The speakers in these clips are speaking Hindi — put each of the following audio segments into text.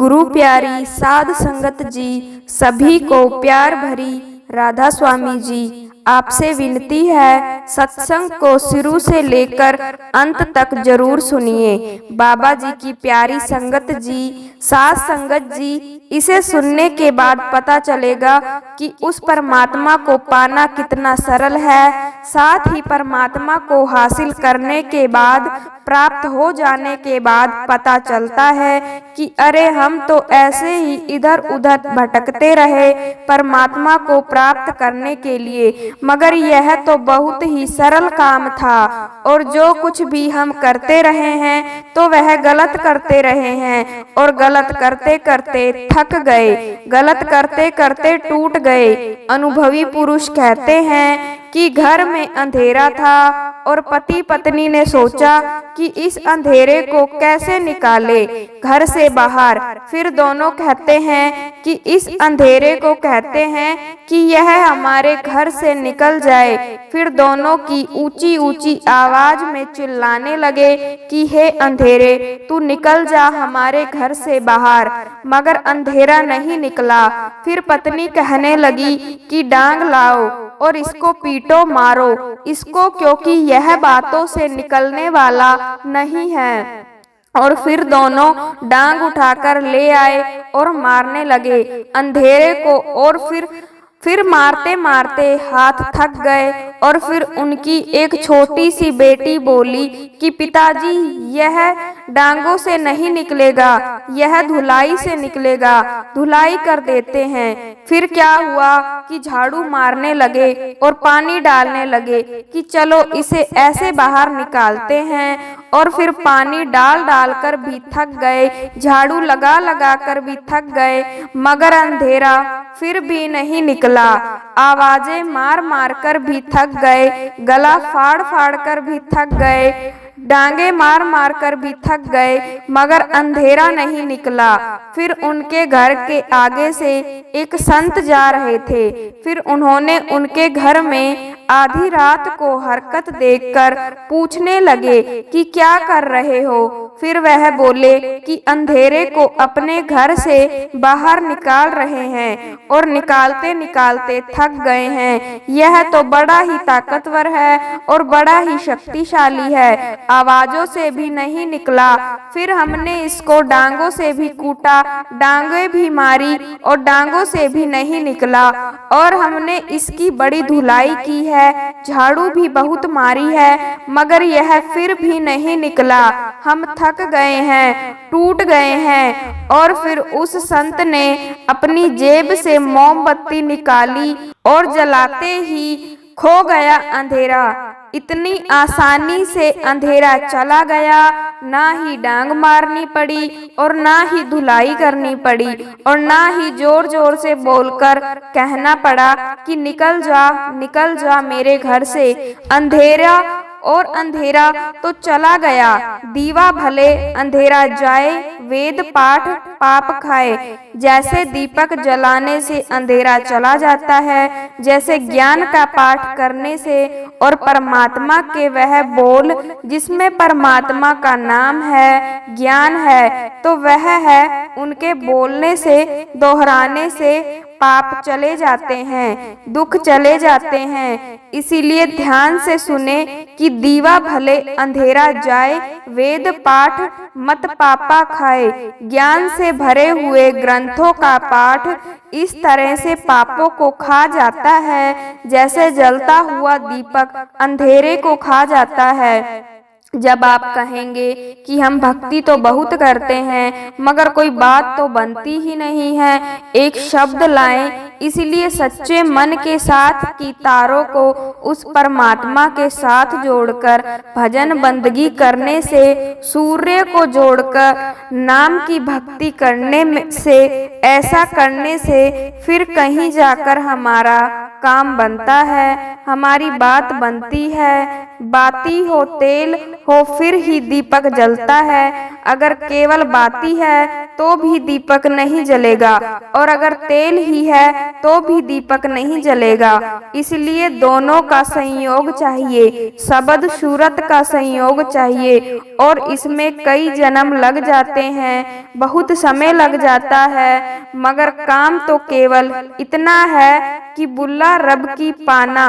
गुरु प्यारी साध संगत जी, सभी को प्यार भरी राधा स्वामी जी, आपसे विनती है सत्संग को शुरू से लेकर अंत तक जरूर सुनिए। बाबा जी की प्यारी संगत जी, साध संगत जी, इसे सुनने के बाद पता चलेगा कि उस परमात्मा को पाना कितना सरल है। साथ ही परमात्मा को हासिल करने के बाद, प्राप्त हो जाने के बाद पता चलता है कि अरे हम तो ऐसे ही इधर उधर भटकते रहे परमात्मा को प्राप्त करने के लिए, मगर यह तो बहुत ही सरल काम था और जो कुछ भी हम करते रहे हैं तो वह गलत करते रहे हैं और गलत करते करते थक गए, गलत करते करते टूट गए। अनुभवी पुरुष कहते हैं कि घर में अंधेरा था और पति पत्नी ने सोचा कि इस अंधेरे को कैसे निकाले घर से बाहर। फिर दोनों कहते हैं कि इस अंधेरे को कहते हैं कि यह हमारे घर से निकल जाए। फिर दोनों की ऊंची ऊंची आवाज में चिल्लाने लगे कि हे अंधेरे, तू निकल जा हमारे घर से बाहर, मगर अंधेरा नहीं निकला। फिर पत्नी कहने लगी कि डांग लाओ और इसको पीटो, मारो इसको, क्योंकि यह बातों से निकलने वाला नहीं है। और फिर दोनों डांग उठाकर ले आए और मारने लगे अंधेरे को। और फिर मारते मारते हाथ थक गए और फिर उनकी एक छोटी सी बेटी बोली कि पिताजी, यह डांगों से नहीं निकलेगा, यह धुलाई से निकलेगा, धुलाई कर देते हैं। फिर क्या हुआ कि झाड़ू मारने लगे और पानी डालने लगे कि चलो इसे ऐसे बाहर निकालते हैं। और फिर पानी डाल डाल कर भी थक गए, झाड़ू लगा लगा कर भी थक गए, मगर अंधेरा फिर भी नहीं निकला। आवाजें मार मार कर भी थक गए, गला फाड़ फाड़ कर भी थक गए, डांगे मार मार कर भी थक गए, मगर अंधेरा नहीं निकला। फिर उनके घर के आगे से एक संत जा रहे थे। फिर उन्होंने उनके घर में आधी रात को हरकत देखकर पूछने लगे कि क्या कर रहे हो। फिर वह बोले कि अंधेरे को अपने घर से बाहर निकाल रहे हैं और निकालते निकालते थक गए हैं। यह तो बड़ा ही ताकतवर है और बड़ा ही शक्तिशाली है, आवाजों से भी नहीं निकला। फिर हमने इसको डांगों से भी कूटा, डांगे भी मारी और डांगों से भी नहीं निकला। और हमने इसकी बड़ी धुलाई की है, झाड़ू भी बहुत मारी है, मगर यह फिर भी नहीं निकला। हम थक गए हैं, टूट गए हैं। और फिर उस संत ने अपनी जेब से मोमबत्ती निकाली और जलाते ही खो गया अंधेरा। इतनी आसानी से अंधेरा चला गया, ना ही डांग मारनी पड़ी और ना ही धुलाई करनी पड़ी और ना ही जोर जोर से बोलकर कहना पड़ा कि निकल जा मेरे घर से। अंधेरा तो चला गया। दीवा भले अंधेरा जाए, वेद पाठ पाप खाए। जैसे दीपक जलाने से अंधेरा चला जाता है, जैसे ज्ञान का पाठ करने से और परमात्मा के वह बोल जिसमें परमात्मा का नाम है, ज्ञान है, तो वह है उनके बोलने से, दोहराने से पाप चले जाते हैं, दुख चले जाते हैं। इसीलिए ध्यान से सुने कि दीवा भले अंधेरा जाए, वेद पाठ मत पापा खाए। ज्ञान से भरे हुए ग्रंथों का पाठ इस तरह से पापों को खा जाता है, जैसे जलता हुआ दीपक अंधेरे को खा जाता है। जब आप कहेंगे कि हम भक्ति तो बहुत करते हैं मगर कोई बात तो बनती ही नहीं है, एक शब्द लाएं। इसलिए सच्चे मन के साथ की तारों को उस परमात्मा के साथ जोड़कर भजन बंदगी करने से, सूर्य को जोड़कर नाम की भक्ति करने से, ऐसा करने से फिर कहीं जाकर हमारा काम बनता है, हमारी बात बनती है। बाती हो तेल हो फिर ही दीपक जलता है। अगर केवल बाती है तो भी दीपक नहीं जलेगा और अगर तेल ही है तो भी दीपक नहीं जलेगा। इसलिए दोनों का संयोग चाहिए, शब्द सूरत का संयोग चाहिए और इसमें कई जन्म लग जाते हैं, बहुत समय लग जाता है, मगर काम तो केवल इतना है कि बुल्ला रब की पाना,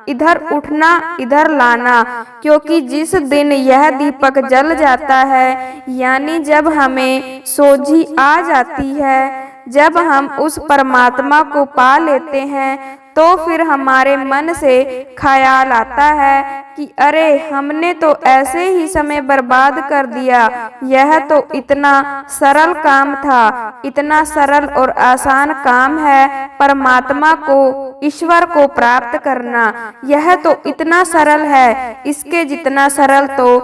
इधर उठना इधर लाना। क्योंकि जिस दिन यह दीपक जल जाता है, यानी जब हमें सोझी आ जाती है, जब हम उस परमात्मा को पा लेते हैं, तो फिर हमारे मन से ख्याल आता है कि अरे हमने तो ऐसे ही समय बर्बाद कर दिया। यह तो इतना सरल काम था, इतना सरल और आसान काम है परमात्मा को, ईश्वर को प्राप्त करना। यह तो इतना सरल है, इसके जितना सरल तो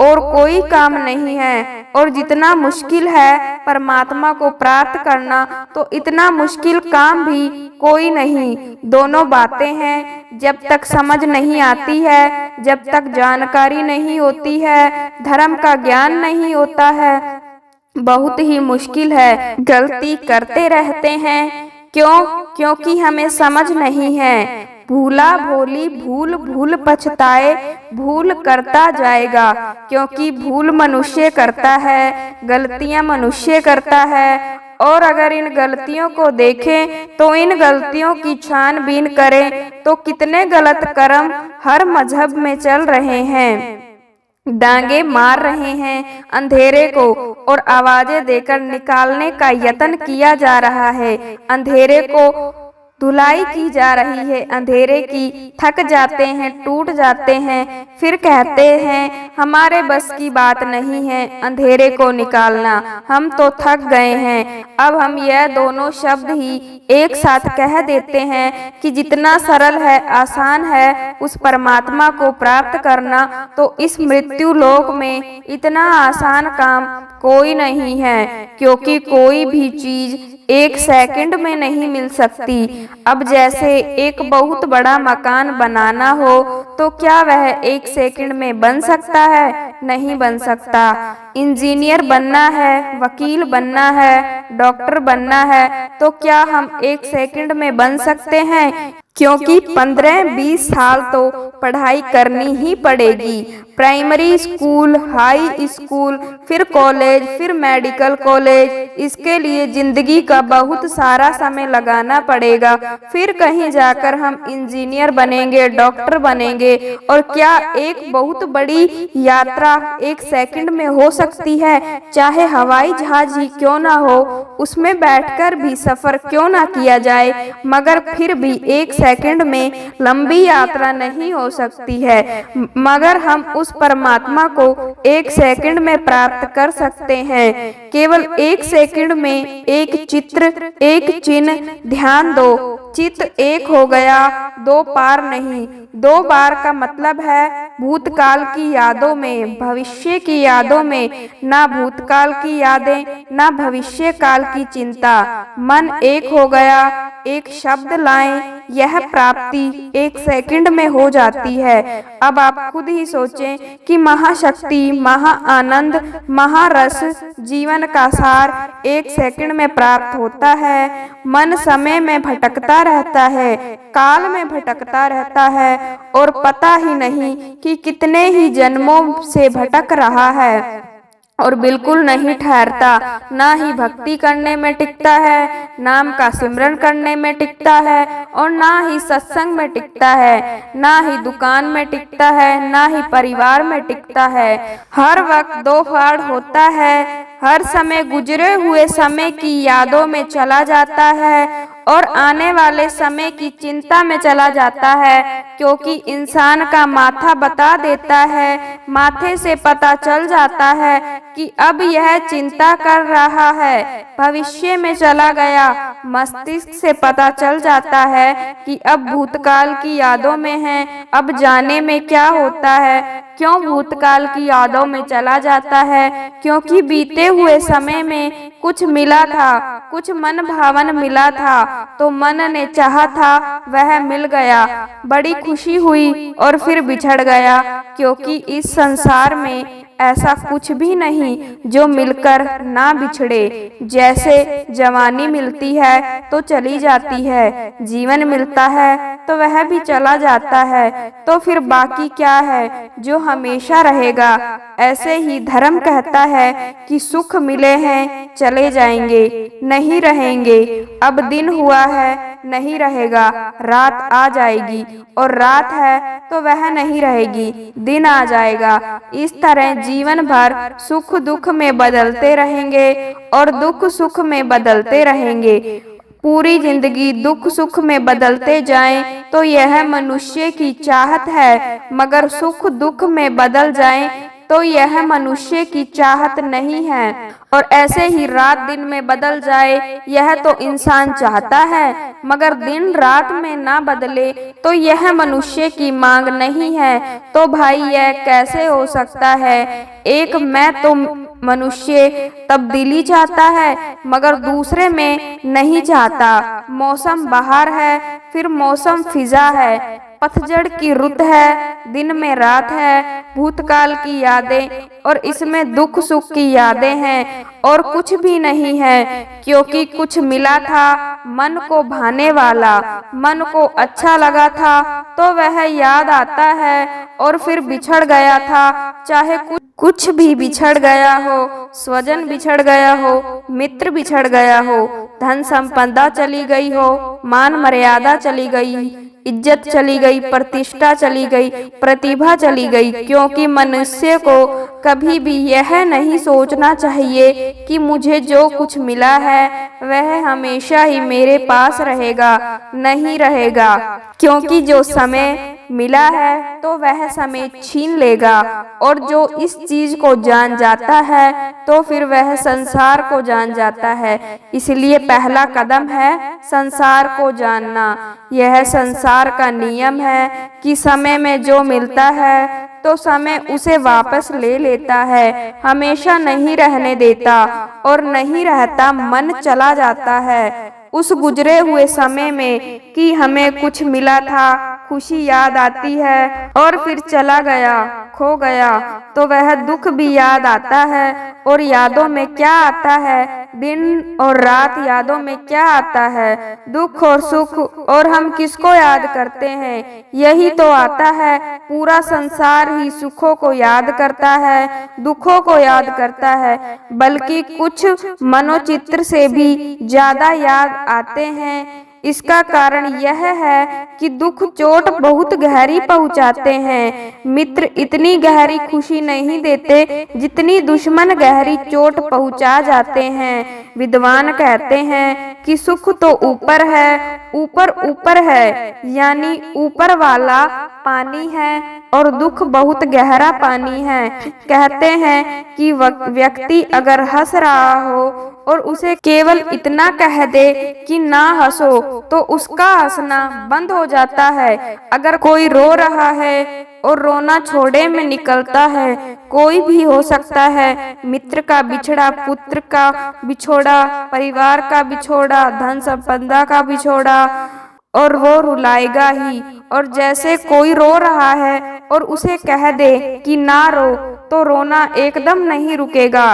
और कोई काम नहीं है। और जितना मुश्किल है परमात्मा को प्राप्त करना, तो इतना मुश्किल काम भी कोई नहीं। दोनों बातें हैं, जब तक समझ नहीं आती है, जब तक जानकारी नहीं होती है, धर्म का ज्ञान नहीं होता है, बहुत ही मुश्किल है। गलती करते रहते हैं, क्यों? क्योंकि हमें समझ नहीं है। भूला भोली भूल भूल पछताए, भूल करता जाएगा। क्योंकि भूल मनुष्य करता है, गलतियां मनुष्य करता है। और अगर इन गलतियों को देखें तो इन गलतियों की छानबीन करें तो कितने गलत कर्म हर मजहब में चल रहे हैं। डांगे मार रहे हैं अंधेरे को और आवाजें देकर निकालने का यत्न किया जा रहा है। अंधेरे को धुलाई की जा रही है, अंधेरे की। थक जाते हैं, टूट जाते हैं, फिर कहते हैं हमारे बस की बात नहीं है अंधेरे को निकालना, हम तो थक गए हैं। अब हम यह दोनों शब्द ही एक साथ कह देते हैं कि जितना सरल है, आसान है उस परमात्मा को प्राप्त करना, तो इस मृत्यु लोक में इतना आसान काम कोई नहीं है। क्योंकि कोई भी चीज एक सेकंड में नहीं मिल सकती। अब जैसे एक बहुत बड़ा मकान बनाना हो तो क्या वह एक सेकंड में बन सकता है? नहीं बन सकता। इंजीनियर बनना है, वकील बनना है, डॉक्टर बनना है, तो क्या हम एक सेकंड में बन सकते हैं? क्योंकि 15-20 साल तो पढ़ाई करनी ही पड़ेगी। प्राइमरी स्कूल, हाई स्कूल, फिर कॉलेज, फिर मेडिकल कॉलेज, इसके लिए जिंदगी का बहुत सारा समय लगाना पड़ेगा। फिर कहीं जाकर हम इंजीनियर बनेंगे, डॉक्टर बनेंगे। और क्या एक बहुत बड़ी यात्रा एक सेकंड में हो सकती है? चाहे हवाई जहाज ही क्यों ना हो, उसमें बैठकर भी सफर क्यों ना किया जाए, मगर फिर भी एक सेकंड में लंबी यात्रा नहीं हो सकती है। मगर हम उस परमात्मा को एक सेकंड में प्राप्त कर सकते हैं। केवल एक सेकंड में एक चित्र, एक चिन्ह। ध्यान दो, चित्त एक हो गया, दो पार नहीं। दो बार का मतलब है भूतकाल की यादों में, भविष्य की यादों में। ना भूतकाल की यादें, ना भविष्य काल की चिंता। मन एक हो गया, एक शब्द लाएं, यह प्राप्ति एक सेकंड में हो जाती है। अब आप खुद ही सोचें कि महाशक्ति, महा आनंद, महारस, जीवन का सार एक सेकंड में प्राप्त होता है। मन समय में भटकता रहता है, काल में भटकता रहता है और पता ही नहीं कि कितने ही जन्मों से भटक रहा है और बिल्कुल नहीं ठहरता। ना ही भक्ति करने में टिकता है, नाम का सिमरन करने में टिकता है, और ना ही सत्संग में टिकता है, ना ही दुकान में टिकता है, ना ही परिवार में टिकता है। हर वक्त दो फाड़ होता है, हर समय गुजरे हुए समय की यादों में चला जाता है और आने वाले समय की चिंता में चला जाता है। क्योंकि इंसान का माथा बता देता है, माथे से पता चल जाता है कि अब यह चिंता कर रहा है। भविष्य में चला गया, मस्तिष्क से पता चल जाता है कि अब भूतकाल की यादों में है। अब जाने में क्या होता है, क्यों भूतकाल की यादों में चला जाता है? क्योंकि बीते हुए समय में कुछ मिला था, कुछ मन भावन मिला था, तो मन ने चाहा था वह मिल गया, बड़ी खुशी हुई और फिर बिछड़ गया, क्योंकि इस संसार में ऐसा कुछ भी नहीं जो मिलकर ना बिछड़े। जैसे जवानी मिलती है तो चली जाती है, जीवन मिलता है तो वह भी चला जाता है, तो फिर बाकी क्या है जो हमेशा रहेगा। ऐसे ही धर्म कहता है कि सुख मिले हैं चले जाएंगे, नहीं रहेंगे। अब दिन हुआ है नहीं रहेगा, रात आ जाएगी, और रात है तो वह नहीं रहेगी, दिन आ जाएगा। इस तरह जीवन भर सुख दुख में बदलते रहेंगे और दुख सुख में बदलते रहेंगे। पूरी जिंदगी दुख सुख में बदलते जाएं तो यह मनुष्य की चाहत है, मगर सुख दुख में बदल जाएं तो यह मनुष्य की चाहत नहीं है। और ऐसे ही रात दिन में बदल जाए यह तो इंसान चाहता है, मगर दिन रात में ना बदले तो यह मनुष्य की मांग नहीं है। तो भाई यह कैसे हो सकता है? एक मैं तो मनुष्य तब्दीली चाहता है मगर दूसरे में नहीं चाहता। मौसम बहार है फिर मौसम फिजा है, पतझड़ की रुत है, दिन में रात है, भूतकाल की यादें और इसमें दुख सुख की यादें हैं, और कुछ भी नहीं है, क्योंकि कुछ मिला था मन को भाने वाला, मन को अच्छा लगा था तो वह याद आता है, और फिर बिछड़ गया था। चाहे कुछ भी बिछड़ गया हो, स्वजन बिछड़ गया हो, मित्र बिछड़ गया हो, धन संपदा चली गई हो, मान मर्यादा चली गई, इज्जत चली गई, प्रतिष्ठा चली गई, प्रतिभा चली गई, क्योंकि मनुष्य को कभी भी यह नहीं सोचना चाहिए कि मुझे जो कुछ मिला है वह हमेशा ही मेरे पास रहेगा, नहीं रहेगा। क्योंकि जो समय मिला है तो वह समय छीन लेगा, और जो इस चीज को जान जाता है तो फिर वह संसार को जान जाता है। इसलिए पहला कदम है संसार को जानना। यह संसार का नियम है कि समय में जो मिलता है तो समय उसे वापस ले लेता है, हमेशा नहीं रहने देता, और नहीं रहता मन चला जाता है। उस गुजरे हुए समय में कि हमें कुछ मिला था, खुशी याद आती है, और फिर चला गया, खो गया, तो वह दुख भी याद आता है। और यादों में क्या आता है? दिन और रात यादों में क्या आता है? दुख और सुख। और हम किसको याद करते हैं? यही तो आता है। पूरा संसार ही सुखों को याद करता है, दुखों को याद करता है, बल्कि कुछ मनोचित्र से भी ज्यादा याद आते हैं। इसका कारण यह है कि दुख चोट बहुत गहरी पहुंचाते हैं। मित्र इतनी गहरी खुशी नहीं देते जितनी दुश्मन गहरी चोट पहुंचा जाते हैं। विद्वान कहते हैं कि सुख तो ऊपर है, ऊपर ऊपर है, यानी ऊपर वाला पानी है, और दुख बहुत गहरा पानी है। कहते हैं कि व्यक्ति अगर हंस रहा हो और उसे केवल इतना कह दे कि ना हंसो, तो उसका हंसना बंद हो जाता है। अगर कोई रो रहा है और रोना छोड़े में निकलता है, कोई भी हो सकता है, मित्र का बिछड़ा, पुत्र का बिछोड़ा, परिवार का बिछोड़ा, धन संपदा का बिछोड़ा, और वो रुलाएगा ही। और जैसे कोई रो रहा है और उसे कह दे कि ना रो, तो रोना एकदम नहीं रुकेगा।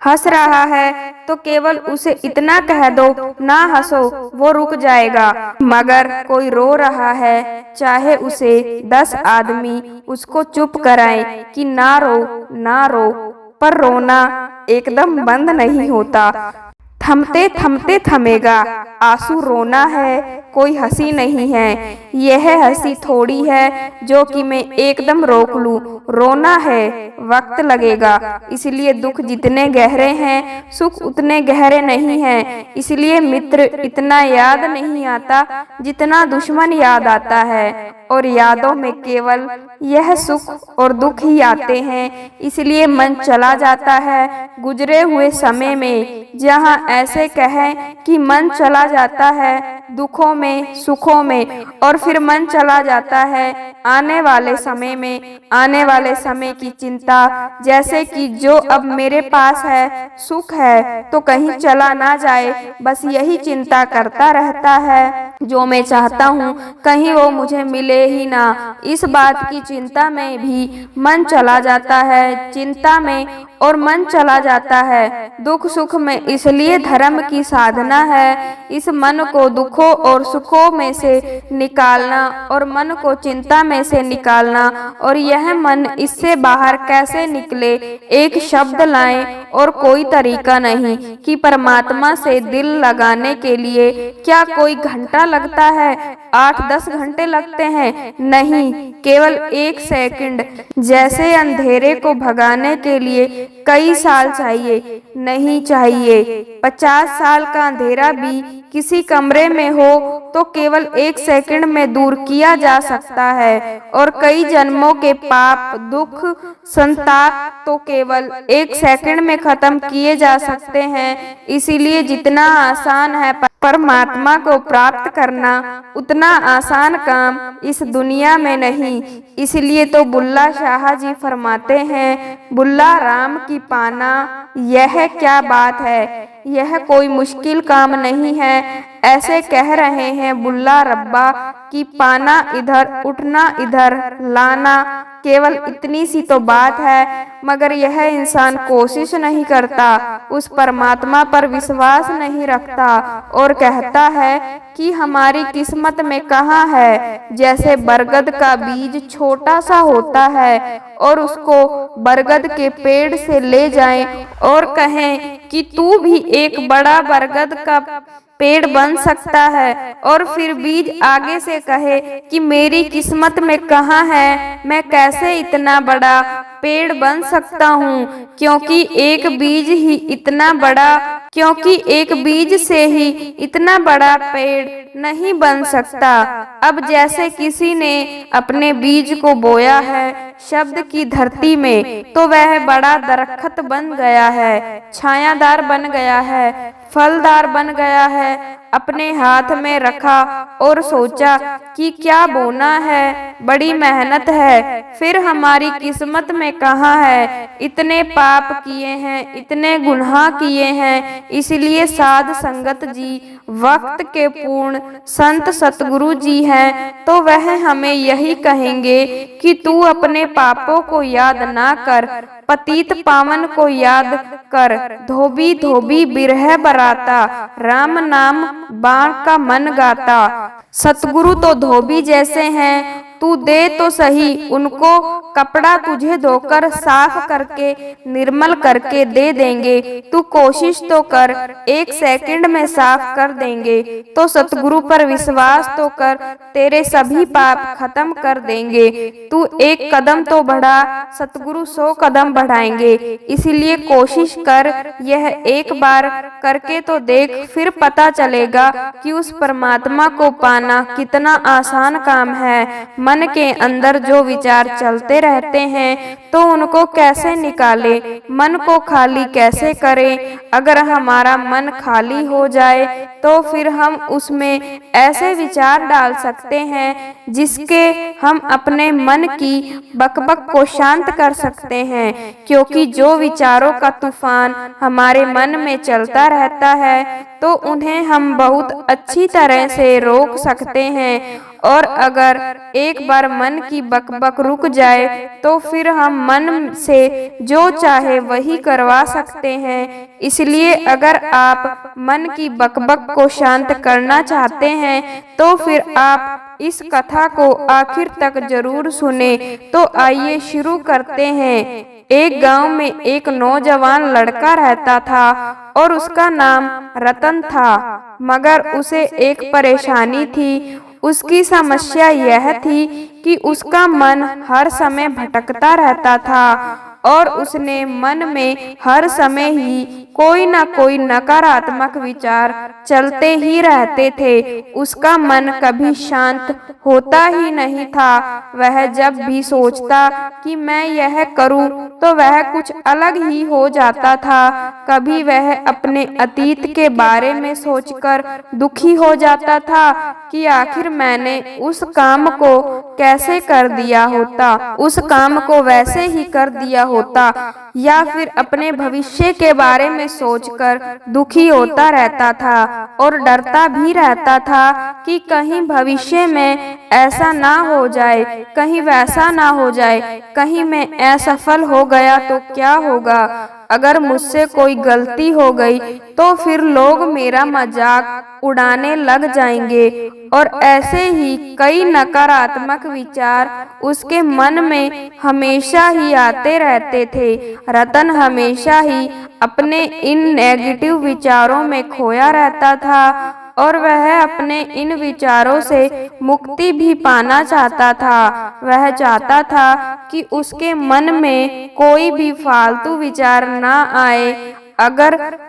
हंस रहा है तो केवल उसे इतना कह दो ना हंसो, वो रुक जाएगा। मगर कोई रो रहा है, चाहे उसे 10 आदमी उसको चुप कराएं कि ना रो ना रो, पर रोना एकदम बंद नहीं होता। थमते थमते थमेगा। आंसू रोना है, कोई हंसी नहीं है। यह हंसी थोड़ी है जो कि मैं एकदम रोक लूं। रोना है, वक्त लगेगा। इसलिए दुख जितने गहरे हैं, सुख उतने गहरे नहीं हैं। इसलिए मित्र इतना याद नहीं आता जितना दुश्मन याद आता है, और यादों में केवल यह सुख और दुख ही आते हैं। इसलिए मन चला जाता है गुजरे हुए समय में। जहाँ ऐसे कहें कि मन चला जाता है दुखों में, सुखों में, और फिर मन चला जाता है आने वाले समय में, आने वाले समय की चिंता, जैसे कि जो अब मेरे पास है, सुख है, तो कहीं चला ना जाए, बस यही चिंता करता रहता है। जो मैं चाहता हूँ कहीं वो मुझे मिले ही ना, इस बात की चिंता में भी मन चला जाता है, चिंता में और मन चला जाता है। दुख सुख में इसलिए धर्म की साधना है, इस मन को दुखों और सुखों में से निकालना और मन को चिंता में से निकालना, और यह मन इससे बाहर कैसे निकले, एक शब्द लाएं और कोई तरीका नहीं कि परमात्मा से दिल लगाने के लिए क्या कोई घंटा लगता है, 8-10 घंटे लगते हैं? नहीं, केवल 1 सेकंड। जैसे अंधेरे को भगाने के लिए कई साल चाहिए, नहीं चाहिए। 50 साल का अंधेरा भी किसी कमरे में हो तो केवल 1 सेकंड में दूर किया जा सकता है, और कई जन्मों के पाप, दुख, संताप तो केवल 1 सेकंड में खत्म किए जा सकते हैं। इसीलिए जितना आसान है परमात्मा को प्राप्त करना, उतना आसान काम इस दुनिया में नहीं। इसलिए तो बुल्ला शाह जी फरमाते हैं, बुल्ला राम की पाना यह क्या बात है, यह कोई मुश्किल काम नहीं है। ऐसे कह रहे हैं बुल्ला रब्बा कि पाना इधर, उठना इधर, लाना केवल इतनी सी तो बात है, मगर यह इंसान कोशिश नहीं करता, उस परमात्मा पर विश्वास नहीं रखता, और कहता है कि हमारी किस्मत में कहाँ है। जैसे बरगद का बीज छोटा सा होता है और उसको बरगद के पेड़ से ले जाएं और कहें कि तू भी एक बड़ा बरगद का पेड़ बन सकता है, और फिर बीज आगे से कहे कि मेरी किस्मत में कहाँ है, मैं कैसे इतना बड़ा पेड़ बन सकता हूँ, क्योंकि एक बीज से ही इतना बड़ा पेड़ नहीं बन सकता। अब जैसे किसी ने अपने बीज को बोया है शब्द की धरती में, तो वह बड़ा दरख्त बन गया है, छायादार बन गया है, फलदार बन गया है। अपने हाथ में रखा और सोचा कि क्या बोना है, बड़ी मेहनत है, फिर हमारी किस्मत में कहाँ है, इतने पाप किए हैं, इतने गुनाह किए हैं। इसलिए साध संगत जी वक्त के पूर्ण संत सतगुरु जी हैं, तो वह हमें यही कहेंगे कि तू अपने पापों को याद ना कर, पतित पावन को याद कर। धोबी धोबी बिरह बराता, राम नाम बाण का मन गाता। सतगुरु तो धोबी जैसे हैं, तू दे तो सही उनको कपड़ा, तुझे धोकर साफ करके निर्मल करके दे देंगे। तू कोशिश तो कर, 1 सेकंड में साफ कर देंगे। तो सतगुरु पर विश्वास तो कर, तेरे सभी पाप खत्म कर देंगे। तू 1 कदम तो बढ़ा, सतगुरु 100 कदम बढ़ाएंगे। इसीलिए कोशिश कर, यह एक बार करके तो देख, फिर पता चलेगा कि उस परमात्मा को पाना कितना आसान काम है। मन के अंदर जो विचार चलते रहते हैं तो उनको कैसे निकाले, मन को खाली कैसे करें। अगर हमारा मन खाली हो जाए तो फिर हम उसमें ऐसे विचार डाल सकते हैं जिसके हम अपने मन की बकबक को शांत कर सकते हैं, क्योंकि जो विचारों का तूफान हमारे मन में चलता रहता है तो उन्हें हम बहुत अच्छी तरह से रोक सकते हैं। और अगर एक बार मन की बकबक रुक जाए तो फिर हम मन से जो चाहे वही करवा सकते हैं। इसलिए अगर आप मन की बकबक को शांत करना चाहते हैं तो फिर आप इस कथा को आखिर तक जरूर सुने। तो आइए शुरू करते हैं। एक गांव में एक नौजवान लड़का रहता था और उसका नाम रतन था, मगर उसे एक परेशानी थी। उसकी समस्या यह थी कि उसका मन हर समय भटकता रहता था और उसने मन में हर समय ही कोई ना कोई नकारात्मक विचार चलते ही रहते थे। उसका मन कभी शांत होता ही नहीं था। वह जब भी सोचता कि मैं यह करूं तो वह कुछ अलग ही हो जाता था। कभी वह अपने अतीत के बारे में सोचकर दुखी हो जाता था कि आखिर मैंने उस काम को कैसे कर दिया होता, उस काम को वैसे ही कर दिया होता, या फिर अपने भविष्य के बारे में सोचकर दुखी होता रहता था और डरता भी रहता था कि कहीं भविष्य में ऐसा ना हो जाए, कहीं वैसा ना हो जाए, कहीं मैं असफल हो गया तो क्या होगा, अगर मुझसे कोई गलती हो गई तो फिर लोग मेरा मजाक उड़ाने लग जाएंगे। और ऐसे ही कई नकारात्मक विचार उसके मन में हमेशा ही आते रहते थे। रतन हमेशा ही अपने इन नेगेटिव विचारों में खोया रहता था और वह अपने इन विचारों से मुक्ति भी पाना चाहता था। वह चाहता था कि उसके मन में कोई भी फालतू विचार ना आए,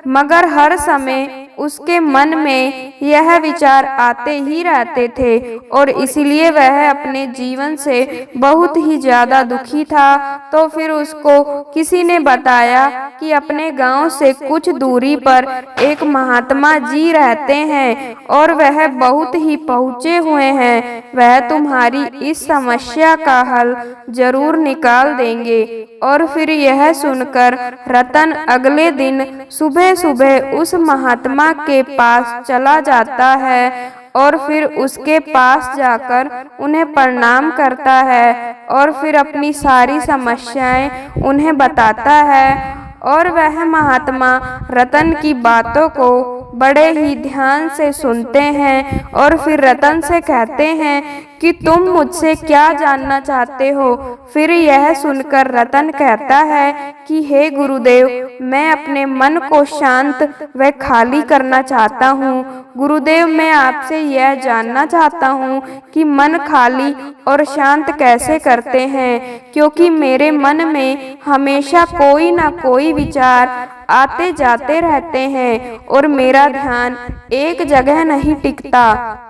मगर हर समय उसके मन में यह विचार आते ही रहते थे और इसलिए वह अपने जीवन से बहुत ही ज्यादा दुखी था। तो फिर उसको किसी ने बताया कि अपने गांव से कुछ दूरी पर एक महात्मा जी रहते हैं और वह बहुत ही पहुँचे हुए हैं। वह तुम्हारी इस समस्या का हल जरूर निकाल देंगे। और फिर यह सुनकर रतन अगले दिन सुबह सुबह उस महात्मा के पास चला जाता है और फिर उसके पास जाकर उन्हें प्रणाम करता है और फिर अपनी सारी समस्याएं उन्हें बताता है। और वह महात्मा रतन की बातों को बड़े ही ध्यान से सुनते हैं और फिर रतन से कहते हैं कि तुम मुझसे क्या जानना चाहते हो। फिर यह सुनकर रतन कहता है कि हे गुरुदेव, मैं अपने मन को शांत व खाली करना चाहता हूँ। गुरुदेव, मैं आपसे यह जानना चाहता हूँ कि मन खाली और शांत कैसे करते हैं, क्योंकि मेरे मन में हमेशा कोई ना कोई विचार आते जाते रहते हैं और मेरा ध्यान एक जगह नहीं टिकता,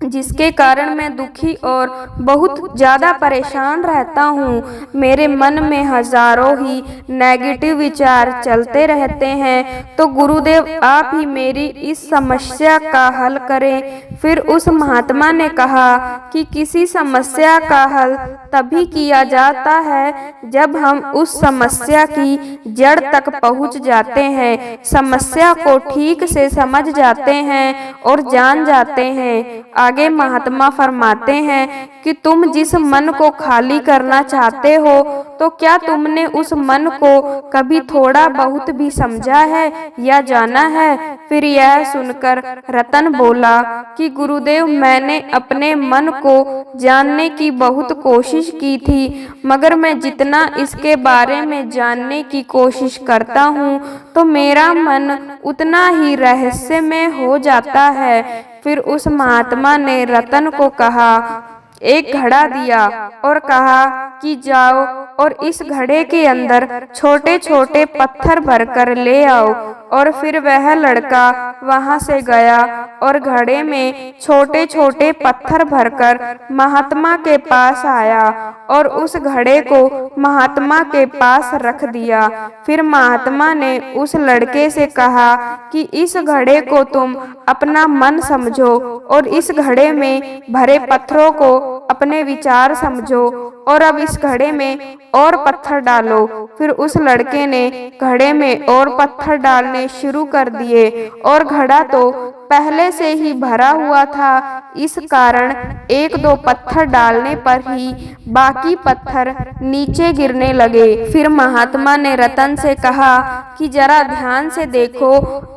जिसके कारण मैं दुखी और बहुत ज़्यादा परेशान रहता हूँ। मेरे मन में हजारों ही नेगेटिव विचार चलते रहते हैं। तो गुरुदेव, आप ही मेरी इस समस्या का हल करें। फिर उस महात्मा ने कहा कि किसी समस्या का हल तभी किया जाता है जब हम उस समस्या की जड़ तक पहुँच जाते हैं, समस्या को ठीक से समझ जाते हैं और जान जाते हैं। आगे महात्मा फरमाते हैं कि तुम जिस मन को खाली करना चाहते हो, तो क्या तुमने उस मन को कभी थोड़ा बहुत भी समझा है या जाना है? फिर यह सुनकर रतन बोला कि गुरुदेव, मैंने अपने मन को जानने की बहुत कोशिश की थी, मगर मैं जितना इसके बारे में जानने की कोशिश करता हूँ तो मेरा मन उतना ही रहस्यमय हो जाता है। फिर उस महात्मा ने रतन को कहा, एक घड़ा दिया और कहा कि जाओ और इस घड़े के अंदर छोटे छोटे पत्थर भरकर ले आओ। और फिर वह लड़का वहां से गया और घड़े में छोटे छोटे पत्थर भरकर महात्मा के पास आया और उस घड़े को महात्मा के पास रख दिया। फिर महात्मा ने उस लड़के से कहा कि इस घड़े को तुम अपना मन समझो और इस घड़े में भरे पत्थरों को अपने विचार समझो और अब इस घड़े में और पत्थर डालो। फिर उस लड़के ने घड़े में और पत्थर डालने शुरू कर दिए और घड़ा तो पहले से ही भरा हुआ था, इस कारण एक दो पत्थर डालने पर ही बाकी पत्थर नीचे गिरने लगे। फिर महात्मा ने रतन से कहा कि जरा ध्यान से देखो,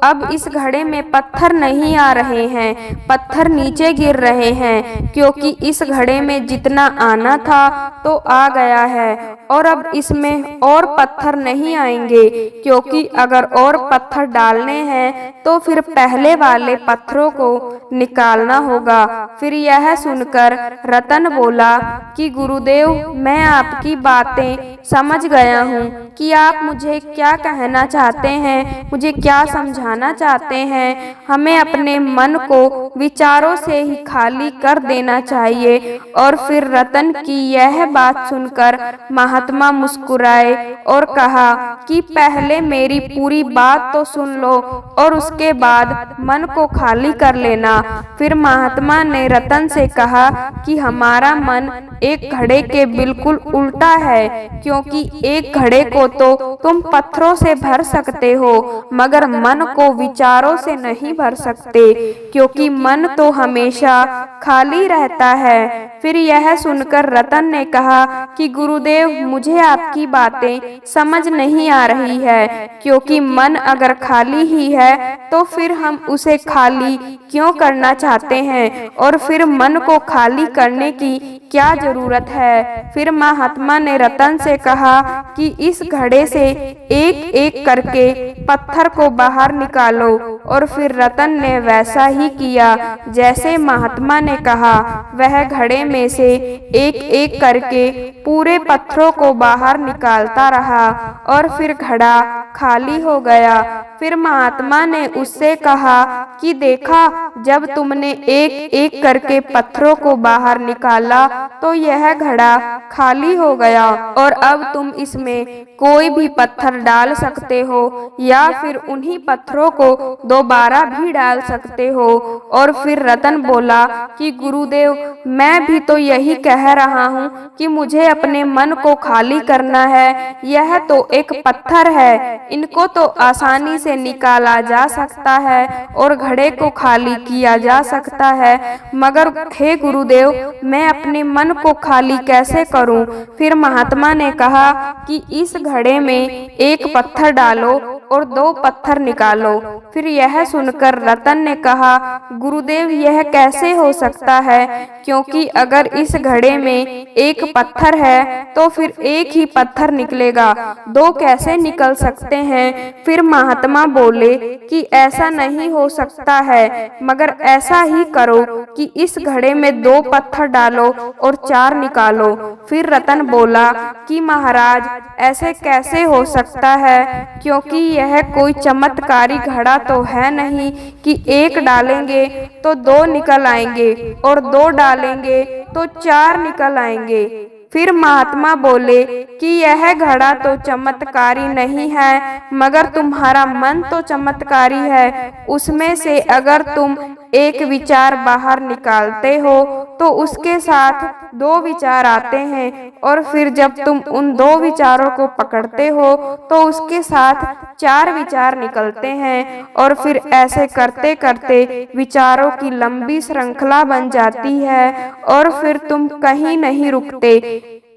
अब इस घड़े में पत्थर नहीं आ रहे हैं, पत्थर नीचे गिर रहे हैं, क्योंकि इस घड़े में जितना आना था तो आ गया है और अब इसमें और पत्थर नहीं आएंगे, क्योंकि अगर और पत्थर डालने हैं तो फिर पहले वाले पत्थरों को निकालना होगा। फिर यह सुनकर रतन बोला कि गुरुदेव, मैं आपकी बातें समझ गया हूँ कि आप मुझे क्या कहना चाहते हैं, मुझे क्या समझाना चाहते हैं। हमें अपने मन को विचारों से ही खाली कर देना चाहिए। और फिर रतन की यह बात सुनकर महात्मा मुस्कुराए और कहा कि पहले मेरी पूरी बात तो सुन लो और उसके बाद मन को खाली कर लेना। फिर महात्मा ने रतन से कहा कि हमारा मन एक घड़े के बिल्कुल उल्टा है, क्योंकि एक घड़े को तो तुम पत्थरों से भर सकते हो, मगर मन को विचारों से नहीं भर सकते, क्योंकि मन तो हमेशा खाली रहता है। फिर यह सुनकर रतन ने कहा कि गुरुदेव, मुझे आपकी बातें समझ नहीं आ रही है, क्योंकि मन अगर खाली ही है तो फिर हम उसे खाली क्यों करना चाहते हैं, और फिर मन को खाली करने की क्या जरूरत है। फिर महात्मा ने रतन से कहा कि इस घड़े से एक एक करके पत्थर को बाहर निकालो। और फिर रतन ने वैसा ही किया जैसे महात्मा ने कहा। वह घड़े में से एक एक करके पूरे पत्थरों को बाहर निकालता रहा और फिर घड़ा खाली हो गया। फिर महात्मा ने उससे कहा कि देखा, जब तुमने एक एक करके पत्थरों को बाहर निकाला तो यह घड़ा खाली हो गया, और अब तुम इसमें कोई भी पत्थर डाल सकते हो या फिर उन्हीं पत्थरों को दोबारा भी डाल सकते हो। और फिर रतन बोला कि गुरुदेव, मैं भी तो यही कह रहा हूँ कि मुझे अपने मन को खाली करना है। यह तो एक पत्थर है, इनको तो आसानी से निकाला जा सकता है और घड़े को खाली किया जा सकता है, मगर हे गुरुदेव, मैं अपने मन को खाली कैसे करूं? फिर महात्मा ने कहा कि इस घड़े में एक पत्थर डालो और दो पत्थर निकालो। फिर यह सुनकर रतन ने कहा, गुरुदेव, यह कैसे हो सकता है, क्योंकि अगर इस घड़े में एक पत्थर है तो फिर एक ही पत्थर निकलेगा, दो कैसे निकल सकते हैं? फिर महात्मा बोले कि ऐसा नहीं हो सकता है, मगर ऐसा ही करो कि इस घड़े में दो पत्थर डालो और चार निकालो। फिर रतन बोला कि महाराज, ऐसे कैसे हो सकता है, क्योंकि यह कोई चमत्कारी घड़ा तो है नहीं कि एक डालेंगे तो दो निकल आएंगे और दो डालेंगे तो चार निकल आएंगे। फिर महात्मा बोले कि यह घड़ा तो चमत्कारी नहीं है, मगर तुम्हारा मन तो चमत्कारी है। उसमें से अगर तुम एक विचार बाहर निकालते हो तो उसके साथ दो विचार आते हैं, और फिर जब तुम उन दो विचारों को पकड़ते हो तो उसके साथ चार विचार निकलते हैं, और फिर ऐसे करते करते विचारों की लंबी श्रृंखला बन जाती है और फिर तुम कहीं नहीं रुकते,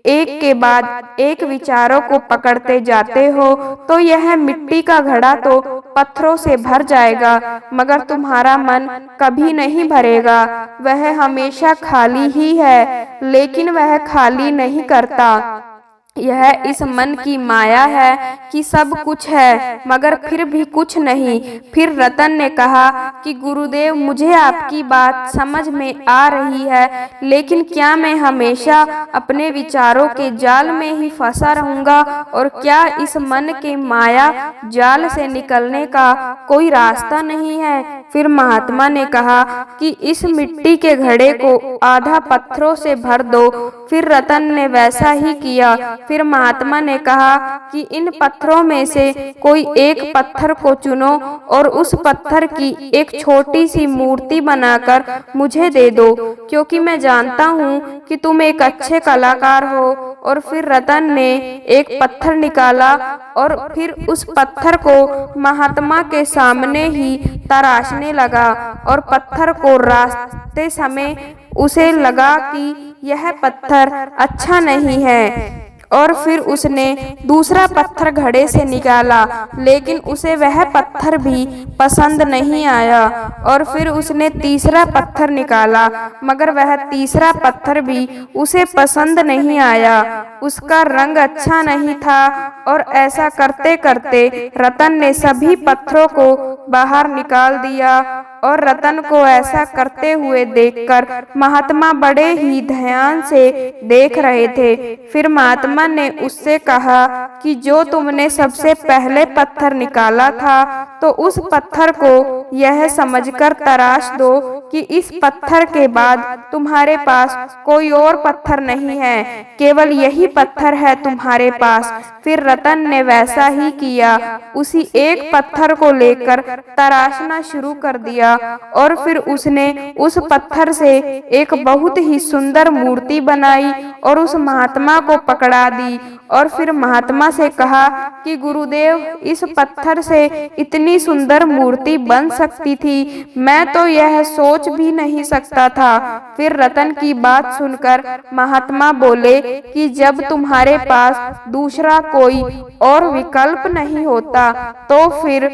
एक के बाद एक विचारों को पकड़ते जाते हो तो यह मिट्टी का घड़ा तो पत्थरों से भर जाएगा, मगर तुम्हारा मन कभी नहीं भरेगा। वह हमेशा खाली ही है, लेकिन वह खाली नहीं करता। यह इस मन की माया है कि सब कुछ है मगर फिर भी कुछ नहीं। फिर रतन ने कहा कि गुरुदेव, मुझे आपकी बात समझ में आ रही है, लेकिन क्या मैं हमेशा अपने विचारों के जाल में ही फंसा रहूंगा, और क्या इस मन के माया जाल से निकलने का कोई रास्ता नहीं है? फिर महात्मा ने कहा कि इस मिट्टी के घड़े को आधा पत्थरों से भर दो। फिर रतन ने वैसा ही किया। फिर महात्मा ने कहा कि इन पत्थरों में से कोई एक पत्थर को चुनो और उस पत्थर की एक छोटी सी मूर्ति बनाकर मुझे दे दो, क्योंकि मैं जानता हूँ कि तुम एक अच्छे कलाकार हो। और फिर रतन ने एक पत्थर निकाला और फिर उस पत्थर को महात्मा के सामने ही तराशने लगा, और पत्थर को रास्ते समय उसे लगा कि यह पत्थर अच्छा नहीं है, और फिर उसने दूसरा पत्थर घड़े से निकाला, लेकिन उसे वह पत्थर भी पसंद नहीं आया। और फिर उसने तीसरा पत्थर निकाला, मगर वह तीसरा पत्थर भी उसे पसंद नहीं आया। उसका रंग अच्छा नहीं था। और ऐसा करते करते रतन ने सभी पत्थरों को बाहर निकाल दिया। और रतन को ऐसा करते हुए देखकर महात्मा बड़े ही ध्यान से देख रहे थे। फिर महात्मा ने उससे कहा कि जो तुमने सबसे पहले पत्थर निकाला था, तो उस पत्थर को यह समझकर तराश दो कि इस पत्थर के बाद तुम्हारे पास कोई और पत्थर नहीं है, केवल यही पत्थर है तुम्हारे पास। फिर रतन ने वैसा ही किया, उसी एक पत्थर को लेकर तराशना शुरू कर दिया। और फिर उसने उस पत्थर से एक बहुत ही सुंदर मूर्ति बनाई और उस महात्मा को पकड़ा दी। और फिर महात्मा से कहा कि गुरुदेव, इस पत्थर से इतनी सुंदर मूर्ति बन सकती थी, मैं तो यह सोच भी नहीं सकता था। फिर रतन की बात सुनकर महात्मा बोले कि जब तुम्हारे पास दूसरा कोई और विकल्प नहीं होता, तो फिर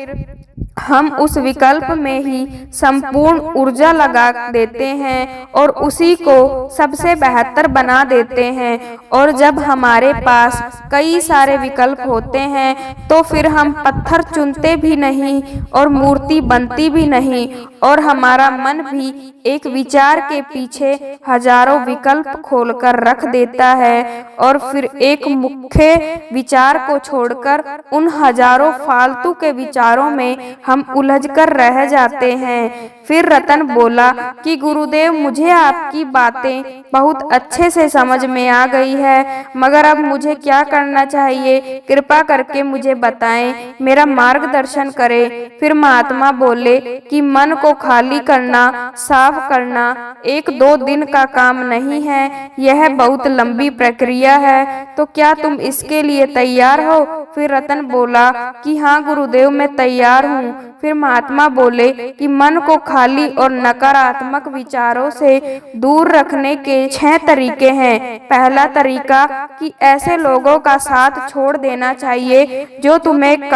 हम उस विकल्प में ही संपूर्ण ऊर्जा लगा देते हैं और उसी को सबसे बेहतर बना देते हैं। और जब हमारे पास कई सारे विकल्प होते हैं, तो फिर हम पत्थर चुनते भी नहीं और मूर्ति बनती भी नहीं, और हमारा मन भी एक विचार के पीछे हजारों विकल्प खोलकर रख देता है। और फिर एक मुख्य विचार को छोड़कर उन हजारों फालतू के विचारों में हम उलझकर रह जाते हैं। फिर रतन बोला कि गुरुदेव, मुझे आपकी बातें बहुत अच्छे से समझ में आ गई है, मगर अब मुझे क्या करना चाहिए, कृपा करके मुझे बताएं, मेरा मार्गदर्शन करें। फिर महात्मा बोले कि मन को खाली करना, साफ करना 1-2 दिन का काम नहीं है, यह बहुत लंबी प्रक्रिया है। तो क्या तुम इसके लिए तैयार हो? फिर रतन बोला कि हाँ गुरुदेव, मैं तैयार हूँ। फिर महात्मा बोले कि मन को खाली और नकारात्मक विचारों से दूर रखने के 6 तरीके हैं। पहला तरीका कि ऐसे लोगों का साथ छोड़ देना चाहिए जो तुम्हें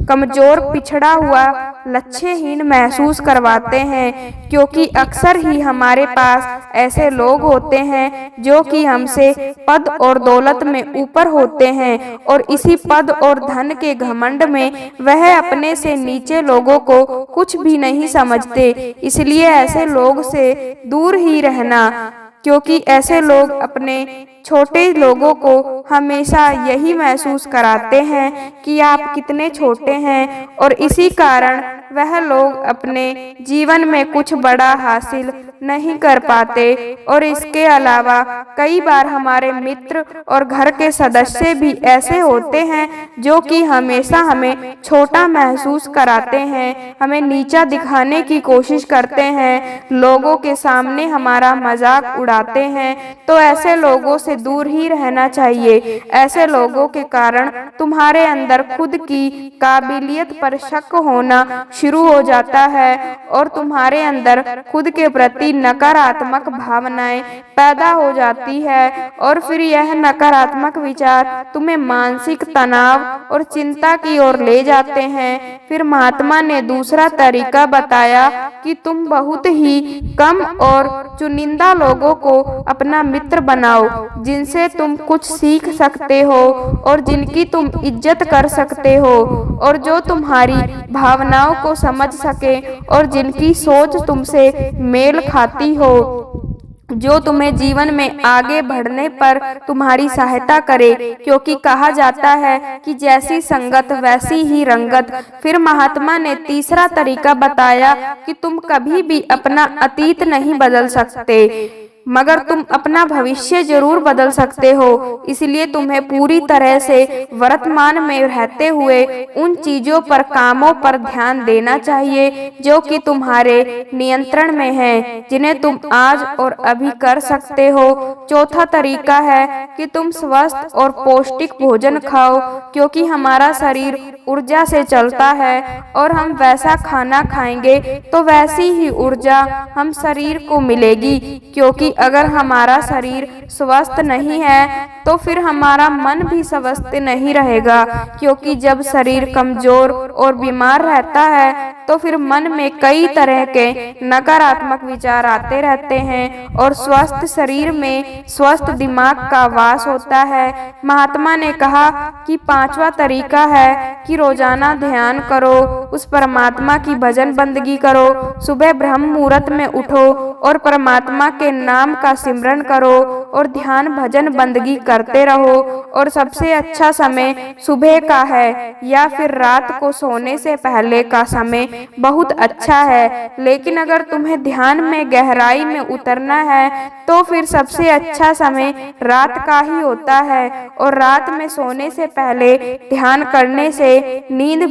कमजोर, पिछड़ा हुआ, लक्ष्यहीन महसूस करवाते हैं, क्योंकि अक्सर ही हमारे पास ऐसे लोग होते हैं जो कि हमसे पद और दौलत में ऊपर होते हैं, और इसी पद और धन के घमंड में वह अपने से नीचे लोगों को कुछ भी नहीं समझते। इसलिए ऐसे लोग से दूर ही रहना, क्योंकि ऐसे लोग अपने छोटे लोगों को हमेशा यही महसूस कराते हैं कि आप कितने छोटे हैं, और इसी कारण वह लोग अपने जीवन में कुछ बड़ा हासिल नहीं कर पाते। और इसके अलावा कई बार हमारे मित्र और घर के सदस्य भी ऐसे होते हैं जो कि हमेशा हमें छोटा महसूस कराते हैं, हमें नीचा दिखाने की कोशिश करते हैं, लोगों के सामने हमारा मजाक उड़ाते हैं। तो ऐसे लोगों से दूर ही रहना चाहिए। ऐसे लोगों के कारण तुम्हारे अंदर खुद की काबिलियत पर शक होना शुरू हो जाता है और तुम्हारे अंदर खुद के प्रति नकारात्मक भावनाएं पैदा हो जाती है, और फिर यह नकारात्मक विचार तुम्हें मानसिक तनाव और चिंता की ओर ले जाते हैं। फिर महात्मा ने दूसरा तरीका बताया कि तुम बहुत ही कम और चुनिंदा लोगों को अपना मित्र बनाओ, जिनसे तुम कुछ सीख सकते हो और जिनकी तुम इज्जत कर सकते हो, और जो तुम्हारी भावनाओं को समझ सके और जिनकी सोच तुमसे मेल खाती हो, जो तुम्हें जीवन में आगे बढ़ने पर तुम्हारी सहायता करे, क्योंकि कहा जाता है कि जैसी संगत वैसी ही रंगत। फिर महात्मा ने तीसरा तरीका बताया कि तुम कभी भी अपना अतीत नहीं बदल सकते, मगर तुम अपना भविष्य जरूर बदल सकते हो। इसलिए तुम्हें पूरी तरह से वर्तमान में रहते हुए उन चीजों पर, कामों पर ध्यान देना चाहिए जो कि तुम्हारे नियंत्रण में हैं, जिन्हें तुम आज और अभी कर सकते हो। चौथा तरीका है कि तुम स्वस्थ और पौष्टिक भोजन खाओ, क्योंकि हमारा शरीर ऊर्जा से चलता है, और हम वैसा खाना खाएंगे तो वैसी ही ऊर्जा हम शरीर को मिलेगी। क्योंकि अगर हमारा शरीर स्वस्थ नहीं है तो फिर हमारा मन भी स्वस्थ नहीं रहेगा, क्योंकि जब शरीर कमजोर और बीमार रहता है तो फिर मन में कई तरह के नकारात्मक विचार आते रहते हैं और स्वस्थ शरीर में स्वस्थ दिमाग का वास होता है। महात्मा ने कहा कि 5वां तरीका है कि रोजाना ध्यान करो, उस परमात्मा की भजन बंदगी करो, सुबह ब्रह्म मुहूर्त में उठो और परमात्मा के नाम का सिमरन करो और ध्यान भजन बंदगी करते रहो। और सबसे अच्छा समय सुबह का है या फिर रात को सोने से पहले का समय बहुत अच्छा है, लेकिन अगर तुम्हें ध्यान में गहराई में उतरना है तो फिर सबसे अच्छा समय रात का ही होता है। और रात में सोने से पहले ध्यान करने से नींद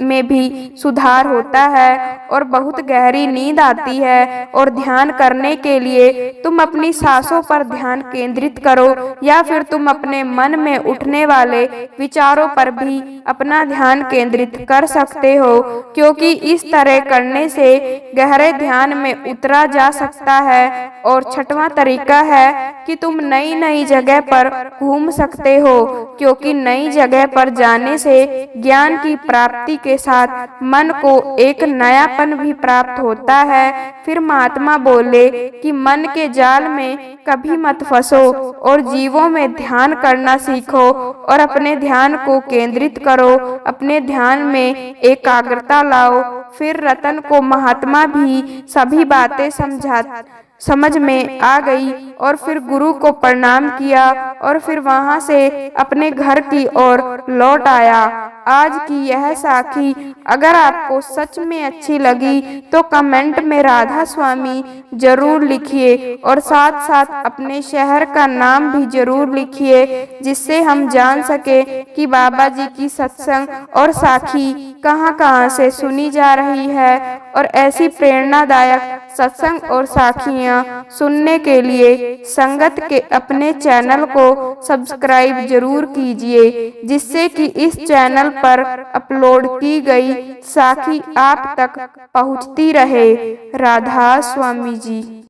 में भी सुधार होता है और बहुत गहरी नींद आती है। और ध्यान करने के लिए तुम अपनी सांसों पर ध्यान केंद्रित करो या फिर तुम अपने मन में उठने वाले विचारों पर भी अपना ध्यान केंद्रित कर सकते हो, क्योंकि इस तरह करने से गहरे ध्यान में उतरा जा सकता है। और 6वां तरीका है कि तुम नई नई जगह पर घूम सकते हो, क्योंकि नई जगह पर जाने से ज्ञान की प्राप्ति के साथ मन को एक नयापन भी प्राप्त होता है। फिर महात्मा बोले कि मन के जाल में कभी मत फंसो और जीवों में ध्यान करना सीखो और अपने ध्यान को केंद्रित करो, अपने ध्यान में एकाग्रता लाओ। फिर रतन को महात्मा भी सभी बातें समझ में आ गई और फिर गुरु को प्रणाम किया और फिर वहां से अपने घर की ओर लौट आया। आज की यह साखी अगर आपको सच में अच्छी लगी तो कमेंट में राधा स्वामी जरूर लिखिए और साथ साथ अपने शहर का नाम भी जरूर लिखिए, जिससे हम जान सके कि बाबा जी की सत्संग और साखी कहां-कहां से सुनी जा रही है। और ऐसी प्रेरणादायक सत्संग और साखियां सुनने के लिए संगत के अपने चैनल को सब्सक्राइब जरूर कीजिए, जिससे कि इस चैनल पर अपलोड की गई साखी आप तक पहुंचती रहे। राधा स्वामी जी।